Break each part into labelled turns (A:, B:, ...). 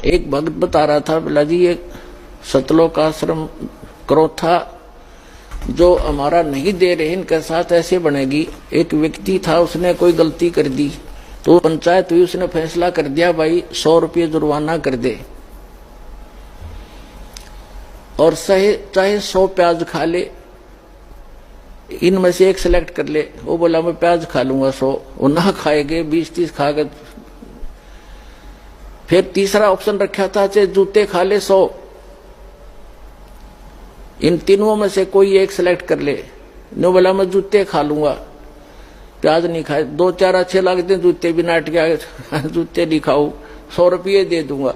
A: एक भक्त बता रहा था, बोला जी ये सतलोक आश्रम क्रोथा जो हमारा नहीं दे रहे इनके साथ ऐसे बनेगी। एक व्यक्ति था, उसने कोई गलती कर दी तो पंचायत हुई, उसने फैसला कर दिया भाई 100 रुपये जुर्माना कर दे और चाहे 100 प्याज खा ले, इनमें से एक सिलेक्ट कर ले। वो बोला मैं प्याज खा लूंगा 100, वो ना खाएगे 20-30 खा गए। फिर तीसरा ऑप्शन रखा था चाहे जूते खा ले 100, इन तीनों में से कोई एक सिलेक्ट कर ले। नो बोला मैं जूते खा लूंगा, प्याज नहीं खाए। 2-4 अच्छे लगते जूते भी नाट के जूते नहीं खाऊ, 100 रुपये दे दूंगा।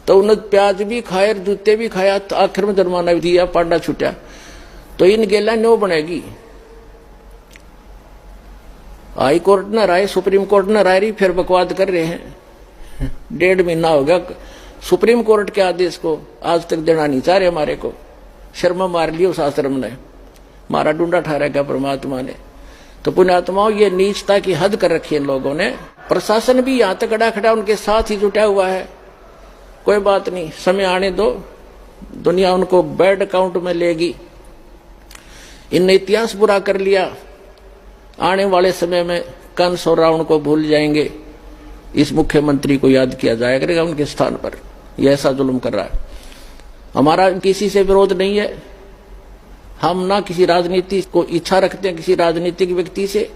A: तो उन्होंने प्याज भी खाए और जूते भी खाया, तो आखिर में जुर्माना भी दिया, पांडा छूटा। तो इन गेला नो बनेगी। हाई कोर्ट न राय, सुप्रीम कोर्ट न राय रही, फिर बकवाद कर रहे हैं। 1.5 महीना हो गया सुप्रीम कोर्ट के आदेश को आज तक देना नहीं चाह रहे हमारे को। शर्मा मार लिया उस आश्रम ने, मारा डूंडा ठहरा क्या परमात्मा ने। तो पुण्यात्माओं ये नीचता की हद कर रखी है इन लोगों ने। प्रशासन भी यहां तक खड़ा खड़ा उनके साथ ही जुटा हुआ है। कोई बात नहीं, समय आने दो, दुनिया उनको बैड अकाउंट में लेगी। इनने इतिहास बुरा कर लिया, आने वाले समय में कंस और रावण को भूल जाएंगे। इस मुख्यमंत्री को याद किया जाया करेगा उनके स्थान पर। यह ऐसा जुल्म कर रहा है। हमारा किसी से विरोध नहीं है, हम ना किसी राजनीति को इच्छा रखते हैं किसी राजनीतिक व्यक्ति से,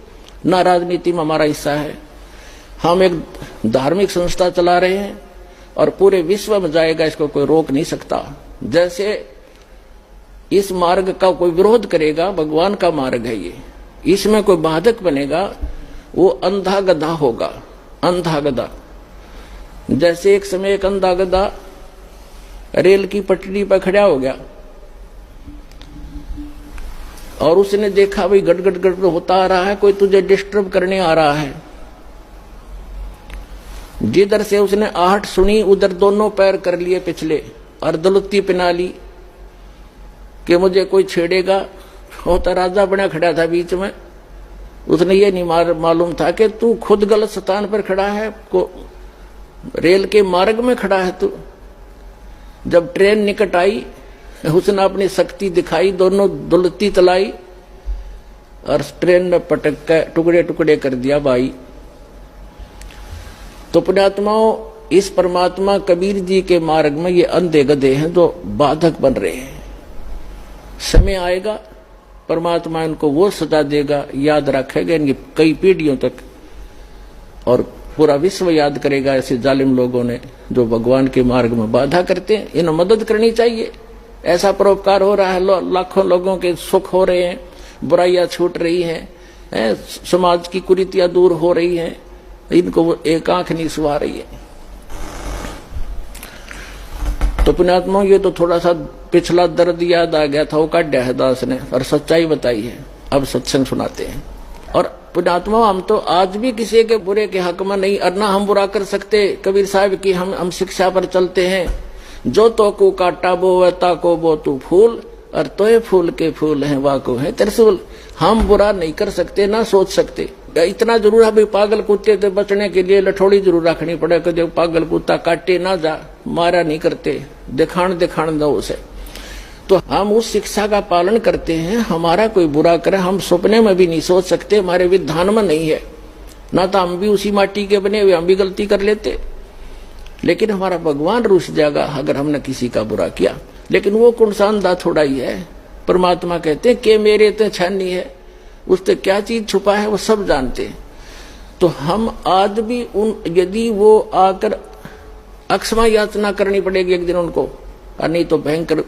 A: ना राजनीति में हमारा हिस्सा है। हम एक धार्मिक संस्था चला रहे हैं और पूरे विश्व में जाएगा, इसको कोई रोक नहीं सकता। जैसे इस मार्ग का कोई विरोध करेगा, भगवान का मार्ग है ये, इसमें कोई बाधक बनेगा वो अंधा गधा होगा। अंधा गधा, जैसे एक समय एक अंधा गधा रेल की पटरी पर खड़ा हो गया और उसने देखा भाई गड़ गड़ गड़ होता आ रहा है, कोई तुझे डिस्टर्ब करने आ रहा है। जिधर से उसने आहट सुनी उधर दोनों पैर कर लिए पिछले और दलुत्ती पिना ली कि मुझे कोई छेड़ेगा। होता राजा बना खड़ा था बीच में, उसने ये नहीं मालूम था कि तू खुद गलत स्थान पर खड़ा है, को रेल के मार्ग में खड़ा है तू। जब ट्रेन निकट आई उसने अपनी शक्ति दिखाई, दोनों दुलती चलाई और ट्रेन में पटक कर टुकड़े टुकड़े कर दिया भाई। तो पुण्यात्माओं, इस परमात्मा कबीर जी के मार्ग में ये अंधे गधे हैं जो बाधक बन रहे हैं। समय आएगा परमात्मा इनको वो सजा देगा, याद रखेगा इनकी कई पीढ़ियों तक, और पूरा विश्व याद करेगा ऐसे जालिम लोगों ने जो भगवान के मार्ग में बाधा करते हैं। इन्हें मदद करनी चाहिए। ऐसा परोपकार हो रहा है, लाखों लोगों के सुख हो रहे हैं, बुराइयां छूट रही हैं, समाज की कुरीतियां दूर हो रही हैं, इनको एक आंख नहीं सुहा रही है। तो पुण्यात्मा ये तो थोड़ा सा पिछला दर्द याद आ गया था, वो काटा है दास ने और सच्चाई बताई है। अब सत्संग सुनाते हैं। और पुण्यात्मा हम तो आज भी किसी के बुरे के हक में नहीं, और ना हम बुरा कर सकते। कबीर साहब की हम शिक्षा पर चलते हैं, जो तो को काटा बो ताको बो तू फूल, और तोय फूल के फूल हैं वाको है त्रिशूल। हम बुरा नहीं कर सकते, ना सोच सकते। इतना जरूर है भाई पागल कुत्ते से बचने के लिए लठोड़ी जरूर रखनी पड़े कि जब पागल कुत्ता काटे ना जा, मारा नहीं करते, दिखाण दो उसे। तो हम उस शिक्षा का पालन करते हैं। हमारा कोई बुरा करे हम सपने में भी नहीं सोच सकते, हमारे विधान में नहीं है। ना तो हम भी उसी माटी के बने हुए, हम भी गलती कर लेते, लेकिन हमारा भगवान रुस जाएगा अगर हमने किसी का बुरा किया। लेकिन वो कौन सा अंधा थोड़ा ही है। परमात्मा कहते हैं कि मेरे तो छानी है, उससे क्या चीज छुपा है वो सब जानते हैं। तो हम आज भी यदि वो आकर अक्षमा याचना करनी पड़ेगी एक दिन उनको, और नहीं तो भयंकर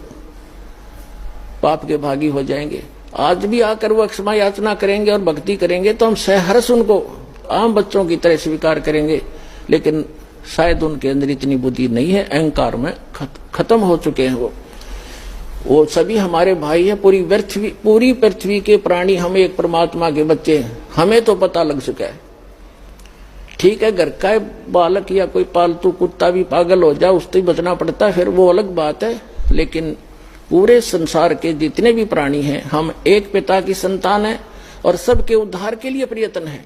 A: पाप के भागी हो जाएंगे। आज भी आकर वो अक्षमा याचना करेंगे और भक्ति करेंगे तो हम सहर्ष उनको आम बच्चों की तरह स्वीकार करेंगे। लेकिन शायद उनके अंदर इतनी बुद्धि नहीं है, अहंकार में खत्म हो चुके हैं वो सभी हमारे भाई हैं। पूरी पृथ्वी के प्राणी हम एक परमात्मा के बच्चे हैं, हमें तो पता लग चुका है। ठीक है, घर का बालक या कोई पालतू कुत्ता भी पागल हो जाए उससे बचना पड़ता है, फिर वो अलग बात है। लेकिन पूरे संसार के जितने भी प्राणी हैं, हम एक पिता की संतान हैं और सबके उद्धार के लिए प्रयत्न है।